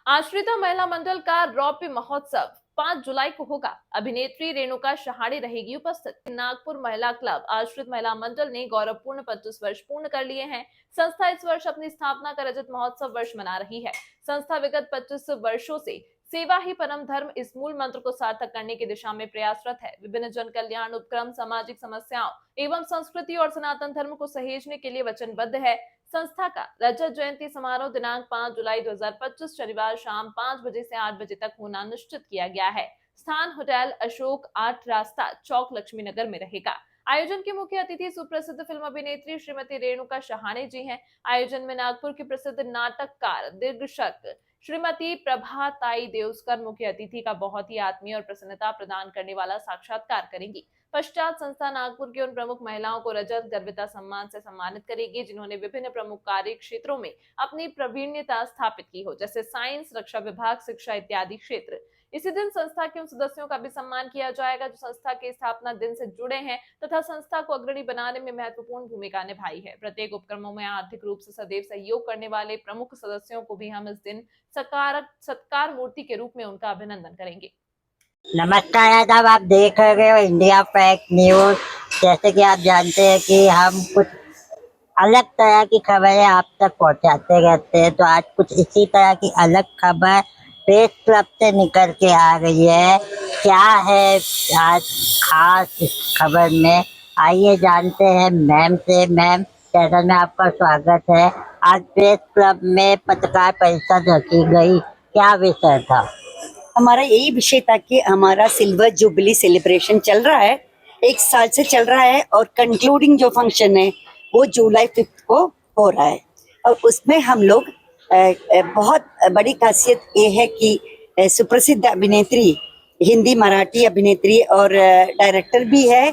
आश्रिता महिला मंडल का रौप्य महोत्सव 5 जुलाई को होगा। अभिनेत्री रेणुका शहाणे रहेगी उपस्थित। नागपुर महिला क्लब आश्रित महिला मंडल ने गौरवपूर्ण 25 वर्ष पूर्ण कर लिए हैं। संस्था इस वर्ष अपनी स्थापना का रजत महोत्सव वर्ष मना रही है। संस्था विगत 25 वर्षों से सेवा ही परम धर्म इस मूल मंत्र को सार्थक करने की दिशा में प्रयासरत है। विभिन्न जन कल्याण उपक्रम, सामाजिक समस्याओं एवं संस्कृति और सनातन धर्म को सहेजने के लिए वचनबद्ध है। संस्था का रजत जयंती समारोह दिनांक 5 जुलाई 2025 शनिवार शाम 5 बजे से 8 बजे तक होना निश्चित किया गया है। स्थान होटल अशोक 8 रास्ता चौक लक्ष्मी नगर में रहेगा। आयोजन की मुख्य अतिथि सुप्रसिद्ध फिल्म अभिनेत्री श्रीमती रेणुका शहाणे जी हैं। आयोजन में नागपुर की प्रसिद्ध नाटककार दिग्दर्शक श्रीमती प्रभाताई देउस्कर मुख्य अतिथि का बहुत ही आत्मीय और प्रसन्नता प्रदान करने वाला साक्षात्कार करेंगी। पश्चात संस्था नागपुर की उन प्रमुख महिलाओं को रजत गर्विता सम्मान से सम्मानित करेगी जिन्होंने विभिन्न प्रमुख कार्य क्षेत्रों में अपनी प्रवीणता स्थापित की हो, जैसे साइंस, रक्षा विभाग, शिक्षा इत्यादि क्षेत्र। इसी दिन संस्था के उन सदस्यों का भी सम्मान किया जाएगा जो संस्था के स्थापना दिन से जुड़े हैं तथा संस्था को अग्रणी बनाने में महत्वपूर्ण भूमिका निभाई है। प्रत्येक उपक्रमों में आर्थिक रूप से सदैव सहयोग करने वाले प्रमुख सदस्यों को भी हम इस दिन सत्कार मूर्ति के रूप में उनका अभिनंदन करेंगे। नमस्कार आदाब, आप देख रहे हो इंडिया फैक्ट न्यूज। जैसे कि आप जानते हैं कि हम कुछ अलग तरह की खबरें आप तक पहुंचाते रहते हैं, तो आज कुछ इसी तरह की अलग खबर प्रेस क्लब से निकल के आ रही है। क्या है आज खास इस खबर में, आइए जानते हैं मैम से। मैम, चैनल में आपका स्वागत है। आज प्रेस क्लब में पत्रकार परिषद रखी गई, क्या विषय था? हमारा यही विषय था कि हमारा सिल्वर जुबली सेलिब्रेशन चल रहा है, 1 साल से चल रहा है और कंक्लूडिंग जो फंक्शन है वो जुलाई 5 को हो रहा है। और उसमें हम लोग बहुत बड़ी खासियत ये है कि सुप्रसिद्ध अभिनेत्री, हिंदी मराठी अभिनेत्री और डायरेक्टर भी है,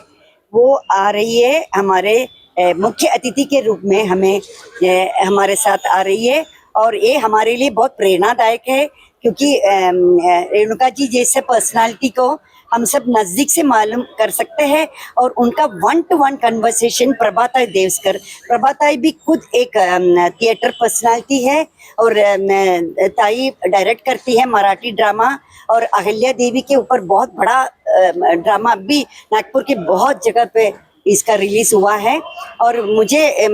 वो आ रही है हमारे मुख्य अतिथि के रूप में, हमारे साथ आ रही है। और ये हमारे लिए बहुत प्रेरणादायक है क्योंकि रेणुका जी जैसे पर्सनालिटी को हम सब नजदीक से मालूम कर सकते हैं और उनका 1-to-1 कन्वर्सेशन प्रभाताई देउस्कर, प्रभाताई भी खुद एक थिएटर पर्सनालिटी है और ताई डायरेक्ट करती है मराठी ड्रामा और अहिल्या देवी के ऊपर बहुत बड़ा ड्रामा भी नागपुर के बहुत जगह पे इसका रिलीज हुआ है। और मुझे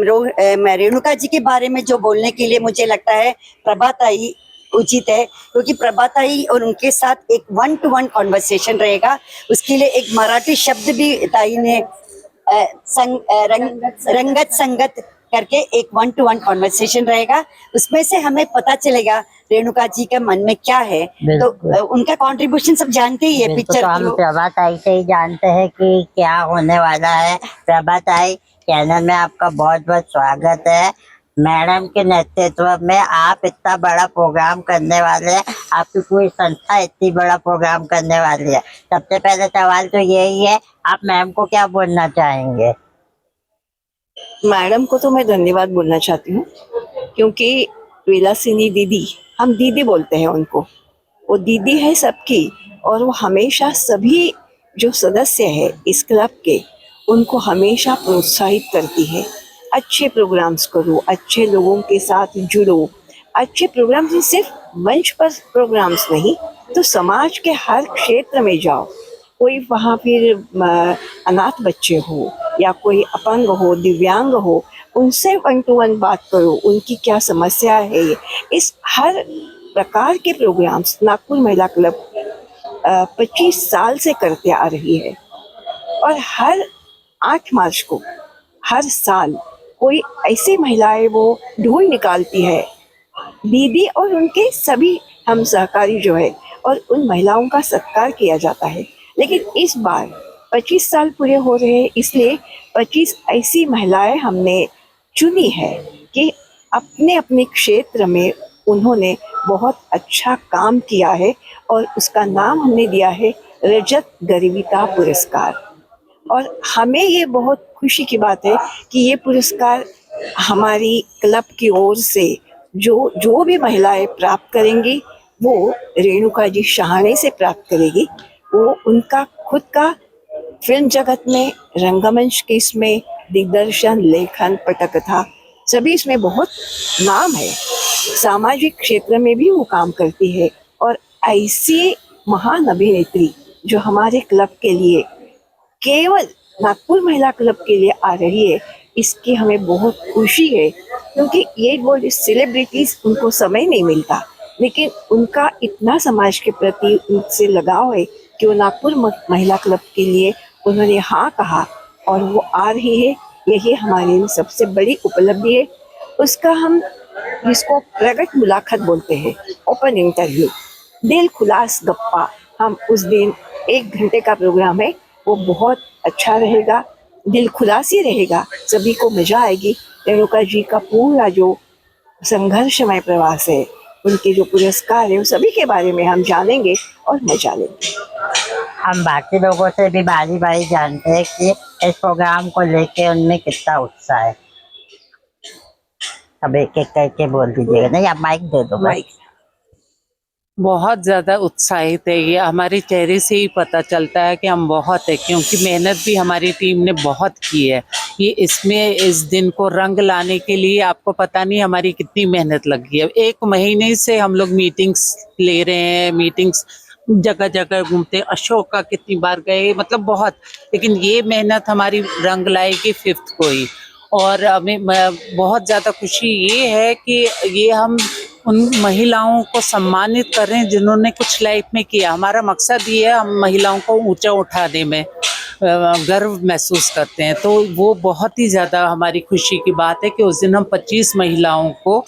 रेणुका जी के बारे में जो बोलने के लिए मुझे लगता है प्रभाताई उचित है क्योंकि प्रभाताई और उनके साथ एक 1-to-1 कॉन्वर्सेशन रहेगा। उसके लिए एक मराठी शब्द भी ताई ने रंगत संगत करके एक 1-to-1 कॉन्वर्सेशन रहेगा। उसमें से हमें पता चलेगा रेणुका जी के मन में क्या है, तो उनका कंट्रीब्यूशन सब जानते ही है पिक्चर। तो हम प्रभाताई से ही जानते हैं कि क्या होने वाला है। प्रभाताई, चैनल में आपका बहुत बहुत स्वागत है। मैडम के नेतृत्व में आप इतना बड़ा प्रोग्राम करने वाले हैं, आपकी पूरी संस्था इतनी बड़ा प्रोग्राम करने वाली है। सबसे पहले सवाल तो यही है, आप मैम को क्या बोलना चाहेंगे? मैडम को तो मैं धन्यवाद बोलना चाहती हूँ क्योंकि विलासिनी दीदी, हम दीदी बोलते हैं उनको, वो दीदी है सबकी और वो हमेशा सभी जो सदस्य है इस क्लब के उनको हमेशा प्रोत्साहित करती है। अच्छे प्रोग्राम्स करो, अच्छे लोगों के साथ जुड़ो। अच्छे प्रोग्राम्स सिर्फ मंच पर प्रोग्राम्स नहीं, तो समाज के हर क्षेत्र में जाओ। कोई वहाँ फिर अनाथ बच्चे हो या कोई अपंग हो, दिव्यांग हो, उनसे 1-to-1 बात करो, उनकी क्या समस्या है। इस हर प्रकार के प्रोग्राम्स नागपुर महिला क्लब 25 साल से करते आ रही है और हर 8 मार्च को हर साल कोई ऐसी महिलाएं वो ढूंढ निकालती है दीदी और उनके सभी हम सहकारी जो है, और उन महिलाओं का सत्कार किया जाता है। लेकिन इस बार 25 साल पूरे हो रहे हैं, इसलिए 25 ऐसी महिलाएं हमने चुनी है कि अपने अपने क्षेत्र में उन्होंने बहुत अच्छा काम किया है और उसका नाम हमने दिया है रजत गर्विता पुरस्कार। और हमें ये बहुत खुशी की बात है कि ये पुरस्कार हमारी क्लब की ओर से जो भी महिलाएं प्राप्त करेंगी वो रेणुका जी शहाणे से प्राप्त करेगी। वो उनका खुद का फिल्म जगत में, रंगमंच के इसमें दिग्दर्शन, लेखन, पटकथा सभी इसमें बहुत नाम है। सामाजिक क्षेत्र में भी वो काम करती है। और ऐसी महान अभिनेत्री जो हमारे क्लब के लिए, केवल नागपुर महिला क्लब के लिए आ रही है, इसकी हमें बहुत खुशी है। क्योंकि ये वो सेलिब्रिटीज, उनको समय नहीं मिलता, लेकिन उनका इतना समाज के प्रति उनसे लगाव है कि वो नागपुर महिला क्लब के लिए उन्होंने हाँ कहा और वो आ रही है। यही हमारे लिए सबसे बड़ी उपलब्धि है। उसका हम जिसको प्रगट मुलाकात बोलते हैं, ओपन इंटरव्यू, दिल खुलास गप्पा, हम उस दिन 1 घंटे का प्रोग्राम है, वो बहुत अच्छा रहेगा, दिल खुलास ही रहेगा, सभी को मजा आएगी। रेणुका जी का पूरा जो संघर्षमय प्रवास है, उनके जो पुरस्कार है, उन सभी के बारे में हम जानेंगे और मजा लेंगे। हम बाकी लोगों से भी बारी बारी जानते हैं कि इस प्रोग्राम को लेके उनमें कितना उत्साह है। अब एक एक करके बोल दीजिएगा। नहीं, आप माइक दे दो। माइक। बहुत ज़्यादा उत्साहित है। ये हमारे चेहरे से ही पता चलता है कि हम बहुत है, क्योंकि मेहनत भी हमारी टीम ने बहुत की है। ये इसमें इस दिन को रंग लाने के लिए आपको पता नहीं हमारी कितनी मेहनत लगी है। 1 महीने से हम लोग मीटिंग्स ले रहे हैं, मीटिंग्स जगह जगह घूमते, अशोक का कितनी बार गए, मतलब बहुत। लेकिन ये मेहनत हमारी रंग लाएगी 5th को ही। और हमें बहुत ज़्यादा खुशी ये है कि ये हम उन महिलाओं को सम्मानित कर रहे हैं जिन्होंने कुछ लाइफ में किया। हमारा मकसद ये है, हम महिलाओं को ऊंचा उठाने में गर्व महसूस करते हैं। तो वो बहुत ही ज़्यादा हमारी खुशी की बात है कि उस दिन हम 25 महिलाओं को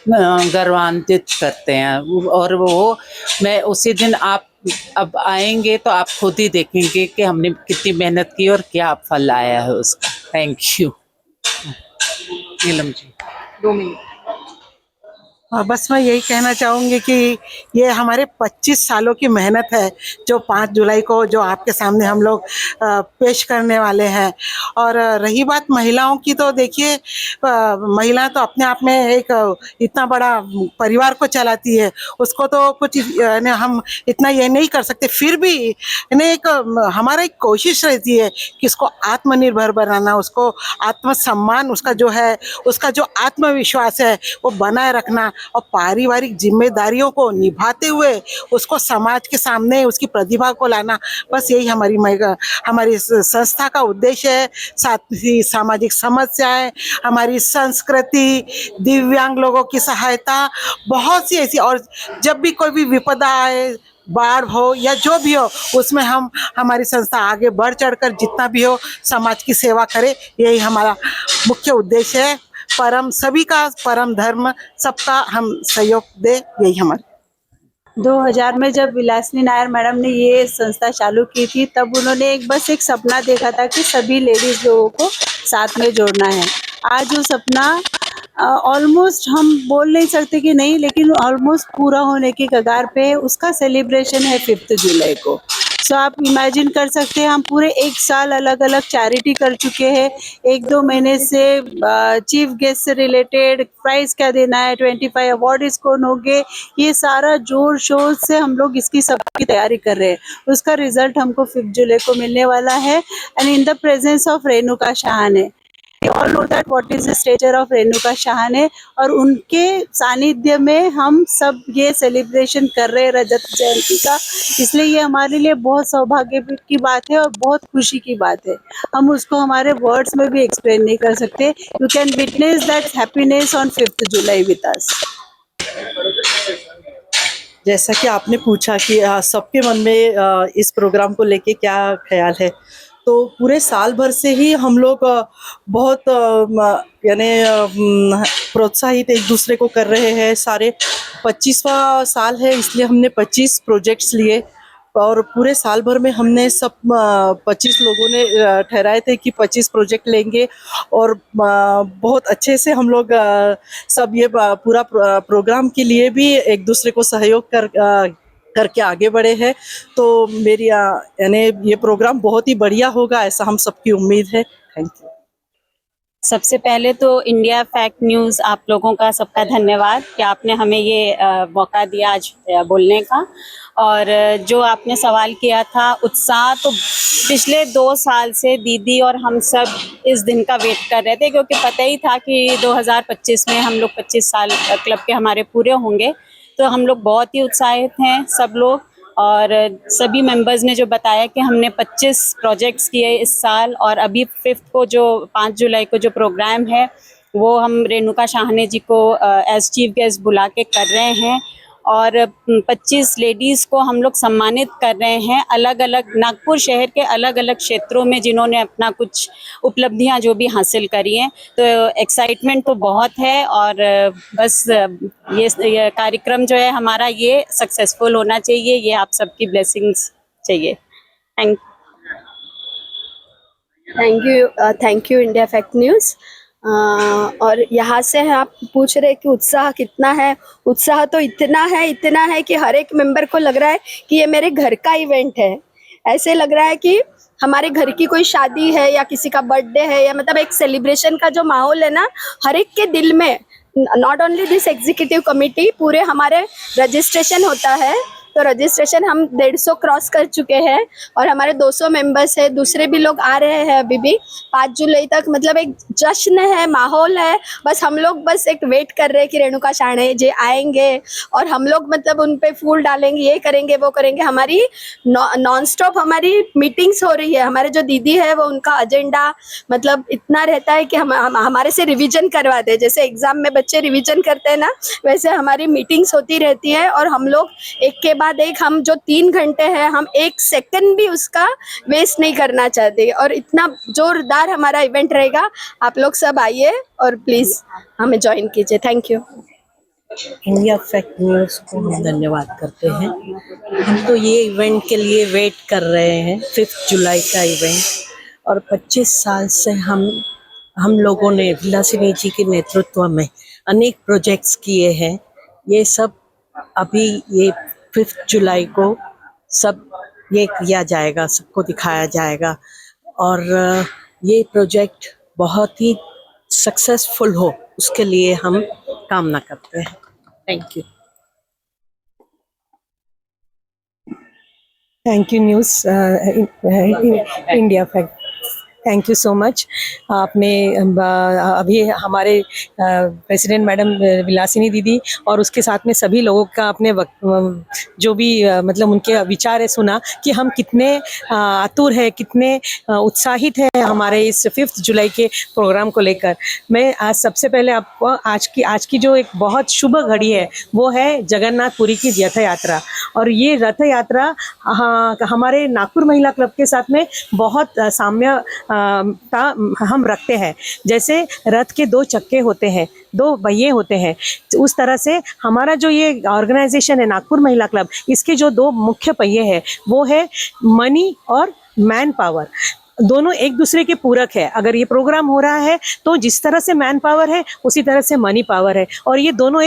गर्वान्वित करते हैं। और वो मैं उसी दिन, आप अब आएंगे तो आप खुद ही देखेंगे कि हमने कितनी मेहनत की और क्या फल आया है उसका। Thank you. नीलम जी 2 मिनट। बस मैं यही कहना चाहूँगी कि ये हमारे 25 सालों की मेहनत है, जो 5 जुलाई को जो आपके सामने हम लोग पेश करने वाले हैं। और रही बात महिलाओं की, तो देखिए महिला तो अपने आप में एक इतना बड़ा परिवार को चलाती है, उसको तो कुछ हम इतना ये नहीं कर सकते। फिर भी एक हमारा एक कोशिश रहती है कि इसको आत्मनिर्भर बनाना, उसको आत्मसम्मान, उसका जो है, उसका जो आत्मविश्वास है वो बनाए रखना, और पारिवारिक जिम्मेदारियों को निभाते हुए उसको समाज के सामने उसकी प्रतिभा को लाना। बस यही हमारी संस्था का उद्देश्य है। साथ ही सामाजिक समस्याएं, हमारी संस्कृति, दिव्यांग लोगों की सहायता, बहुत सी ऐसी, और जब भी कोई भी विपदा आए, बाढ़ हो या जो भी हो, उसमें हमारी संस्था आगे बढ़ चढ़कर जितना भी हो समाज की सेवा करे। यही हमारा मुख्य उद्देश्य है। सभी का परम धर्म, सबका हम सहयोग दे, यही हमारे। 2000 में जब विलासिनी नायर मैडम ने ये संस्था चालू की थी, तब उन्होंने बस एक सपना देखा था कि सभी लेडीज लोगों को साथ में जोड़ना है। आज वो सपना ऑलमोस्ट, हम बोल नहीं सकते कि नहीं, लेकिन ऑलमोस्ट पूरा होने की कगार पे है। उसका सेलिब्रेशन है 5 जुलाई को। सो आप इमेजिन कर सकते हैं, हम पूरे 1 साल अलग अलग चैरिटी कर चुके हैं। 1-2 महीने से चीफ गेस्ट से रिलेटेड प्राइज क्या देना है, 25 अवार्ड कौन होंगे, ये सारा जोर शोर से हम लोग इसकी सबकी तैयारी कर रहे हैं। उसका रिजल्ट हमको 5 जुलाई को मिलने वाला है, and in the presence of Renuka Shahane. All know that what is the stature of Renuka Shahane, और उनके सानिध्य में हम सब ये सेलिब्रेशन कर रहे हैं रजत जयंती का। इसलिए ये हमारे लिए बहुत सौभाग्य की बात है और बहुत खुशी की बात है। हम उसको हमारे वर्ड्स में भी एक्सप्लेन नहीं कर सकते। You can witness that happiness on 5 July with us. जैसा कि आपने पूछा कि सबके मन में इस प्रोग्राम को लेके क्या ख्याल है, तो पूरे साल भर से ही हम लोग बहुत यानी प्रोत्साहित एक दूसरे को कर रहे हैं। सारे 25वां साल है, इसलिए हमने 25 प्रोजेक्ट्स लिए, और पूरे साल भर में हमने सब 25 लोगों ने ठहराए थे कि 25 प्रोजेक्ट लेंगे, और बहुत अच्छे से हम लोग सब ये पूरा प्रोग्राम के लिए भी एक दूसरे को सहयोग करके आगे बढ़े हैं। तो मेरी यानी ये प्रोग्राम बहुत ही बढ़िया होगा, ऐसा हम सबकी उम्मीद है। Thank you. सबसे पहले तो इंडिया फैक्ट न्यूज़ आप लोगों का सबका धन्यवाद कि आपने हमें ये मौका दिया आज बोलने का। और जो आपने सवाल किया था उत्साह, तो पिछले 2 साल से दीदी और हम सब इस दिन का वेट कर रहे थे, क्योंकि पता ही था कि 2025 में हम लोग 25 साल क्लब के हमारे पूरे होंगे। तो हम लोग बहुत ही उत्साहित हैं सब लोग, और सभी मेंबर्स ने जो बताया कि हमने 25 प्रोजेक्ट्स किए इस साल, और अभी 5 जुलाई को जो प्रोग्राम है वो हम रेणुका शाहने जी को एज चीफ गेस्ट बुला के कर रहे हैं। और 25 लेडीज़ को हम लोग सम्मानित कर रहे हैं अलग अलग नागपुर शहर के अलग अलग क्षेत्रों में, जिन्होंने अपना कुछ उपलब्धियां जो भी हासिल करी हैं। तो एक्साइटमेंट तो बहुत है, और बस ये कार्यक्रम जो है हमारा ये सक्सेसफुल होना चाहिए, ये आप सबकी ब्लेसिंग्स चाहिए। Thank you India fact news. और यहाँ से आप पूछ रहे कि उत्साह कितना है। उत्साह तो इतना है कि हर एक मेंबर को लग रहा है कि ये मेरे घर का इवेंट है। ऐसे लग रहा है कि हमारे घर की कोई शादी है या किसी का बर्थडे है, या मतलब एक सेलिब्रेशन का जो माहौल है ना हर एक के दिल में। Not only this executive committee, पूरे हमारे रजिस्ट्रेशन होता है, तो रजिस्ट्रेशन हम 150 क्रॉस कर चुके हैं, और हमारे 200 मेंबर्स है, दूसरे भी लोग आ रहे हैं अभी भी 5 जुलाई तक। मतलब एक जश्न है, माहौल है। बस हम लोग बस एक वेट कर रहे हैं कि रेणुका शाहने जी आएंगे, और हम लोग मतलब उन पे फूल डालेंगे, ये करेंगे वो करेंगे। हमारी नॉन स्टॉप हमारी मीटिंग्स हो रही है। हमारे जो दीदी है वो उनका एजेंडा मतलब इतना रहता है कि हम हमारे से रिवीजन करवाते हैं। जैसे एग्जाम में बच्चे रिवीजन करते हैं ना, वैसे हमारी मीटिंग्स होती रहती है, और हम लोग एक के बाद एक, हम जो 3 घंटे हैं हम 1 सेकंड भी उसका वेस्ट नहीं करना चाहते। और इतना जोरदार हमारा इवेंट रहेगा। आप लोग सब आइए और प्लीज हमें ज्वाइन कीजिए। Thank you. India fact news को हम धन्यवाद करते हैं। हम तो ये इवेंट के लिए वेट कर रहे हैं, 5 जुलाई का इवेंट, और 25 साल से हम लोगों ने विलासिनी जी के नेतृत्व में अनेक प्रोजेक्ट्स किए हैं। ये सब अभी ये 5 जुलाई को सब ये किया जाएगा, सबको दिखाया जाएगा, और ये प्रोजेक्ट बहुत ही सक्सेसफुल हो उसके लिए हम कामना करते हैं। Thank you. Thank you news India fact, thank you so much. आपने अभी हमारे प्रेसिडेंट मैडम विलासिनी दीदी और उसके साथ में सभी लोगों का अपने जो भी मतलब उनके विचार है सुना कि हम कितने आतुर है, कितने उत्साहित है हमारे इस 5 जुलाई के प्रोग्राम को लेकर। मैं आज सबसे पहले आपको आज की जो एक बहुत शुभ घड़ी है वो है जगन्नाथपुरी की रथ यात्रा। और ये रथ यात्रा हमारे नागपुर महिला क्लब के साथ में बहुत साम्य हम रखते हैं। जैसे रथ के 2 चक्के होते हैं, 2 पहिए होते हैं, उस तरह से हमारा जो ये ऑर्गेनाइजेशन है नागपुर महिला क्लब, इसके जो 2 मुख्य पहिए हैं वो है मनी और मैन पावर। दोनों एक दूसरे के पूरक है। अगर ये प्रोग्राम हो रहा है तो जिस तरह से मैन पावर है उसी तरह से मनी पावर है, और ये दोनों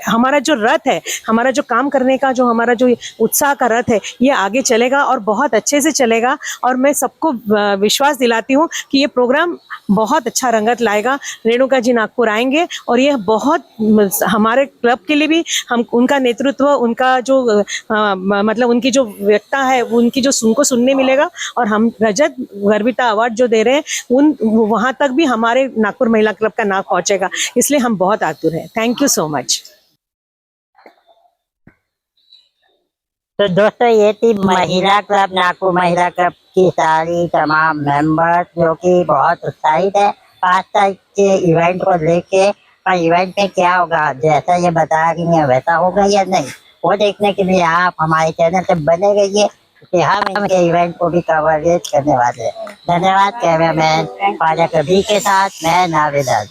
हमारा जो रथ है, हमारा जो काम करने का जो हमारा जो उत्साह का रथ है, ये आगे चलेगा और बहुत अच्छे से चलेगा। और मैं सबको विश्वास दिलाती हूँ कि ये प्रोग्राम बहुत अच्छा रंगत लाएगा। रेणुका जी नागपुर आएंगे और ये बहुत हमारे क्लब के लिए भी हम उनका नेतृत्व, उनका जो मतलब उनकी जो व्यक्ता है उनकी जो उनको सुनने मिलेगा, और हम रजत गर्विता अवार्ड जो दे रहे हैं वहां तक भी हमारे नागपुर महिला क्लब का नाम पहुंचेगा। इसलिए हम बहुत आतुर हैं। Thank you so much. तो दोस्तों ये थी महिला क्लब, नागपुर महिला क्लब की सारी तमाम मेंबर्स जो कि बहुत उत्साहित है 5 तारीख के इवेंट को लेके। और इवेंट में क्या होगा, जैसा ये बताया रही है वैसा होगा या नहीं, वो देखने के लिए आप हमारे चैनल से बने रहिए कि हम इनके इवेंट को भी कवरेज करने वाले हैं। धन्यवाद। कैमरामैन पाजा कभी के साथ मैं नावेदार।